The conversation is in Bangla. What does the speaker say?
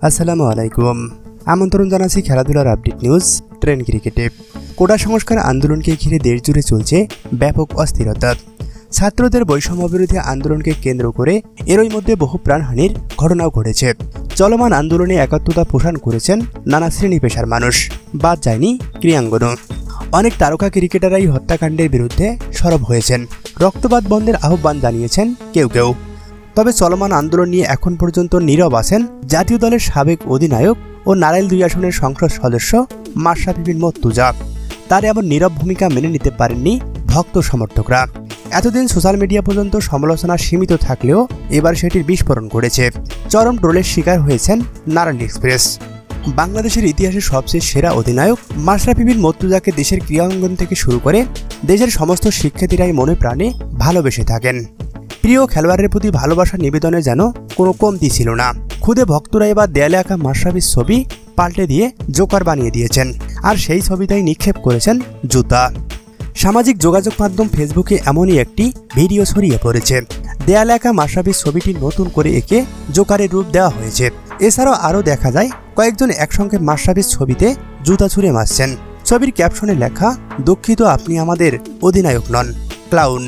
আসসালামু আলাইকুম। আমন্ত্রণ জানাচ্ছি খেলাধুলার আপডেট নিউজ ট্রেন ক্রিকেটে। কোটা সংস্কার আন্দোলনকে ঘিরে দেশজুড়ে চলছে ব্যাপক অস্থিরতা। ছাত্রদের বৈষম্য বিরোধী আন্দোলনকে কেন্দ্র করে এরই মধ্যে বহু প্রাণহানির ঘটনাও ঘটেছে। চলমান আন্দোলনে একাত্মতা পোষণ করেছেন নানা শ্রেণী পেশার মানুষ, বাদ যায়নি ক্রীড়াঙ্গনও। অনেক তারকা ক্রিকেটারই হত্যাকাণ্ডের বিরুদ্ধে সরব হয়েছেন, রক্তপাত বন্ধের আহ্বান জানিয়েছেন কেউ কেউ। তবে চলমান আন্দোলন নিয়ে এখন পর্যন্ত নীরব আছেন জাতীয় দলের সাবেক অধিনায়ক ও নারাইল 2 আসনের সংসদ সদস্য মাশরাফি বিন মর্তুজা। তার এমন নীরব ভূমিকা মেনে নিতে পারেননি ভক্ত সমর্থকরা। এতদিন সোশ্যাল মিডিয়া পর্যন্ত সমালোচনা সীমিত থাকলেও এবার সেটির বিস্ফোরণ ঘটেছে। চরম ট্রোলের শিকার হয়েছেন নারাইল এক্সপ্রেস। বাংলাদেশের ইতিহাসে সবচেয়ে সেরা অধিনায়ক মাশরাফি বিন মর্তুজাকে দেশের ক্রীড়াঙ্গন থেকে শুরু করে দেশের সমস্ত শিক্ষার্থীরাই মনে প্রাণে ভালোবেসে থাকেন। প্রিয় খেলোয়াড়ের প্রতি ভালোবাসা নিবেদনে যেন কোনো কমতি ছিল না। খুদে ভক্তরা এবার দেয়ালে আঁকা মাশরাফির ছবি পাল্টে দিয়ে জোকার বানিয়ে দিয়েছেন, আর সেই ছবিটাই নিক্ষেপ করেছেন জুতা। সামাজিক যোগাযোগ মাধ্যম ফেসবুকে এমনই একটি ভিডিও ছড়িয়ে পড়েছে। দেয়ালে আঁকা মাশরাফির ছবিটি নতুন করে এঁকে জোকারের রূপ দেওয়া হয়েছে। এছাড়াও আরও দেখা যায় কয়েকজন একসঙ্গে মাশরাফির ছবিতে জুতা ছুঁড়ে মারছেন। ছবির ক্যাপশনে লেখা, দুঃখিত আপনি আমাদের অধিনায়ক নন, ক্লাউন।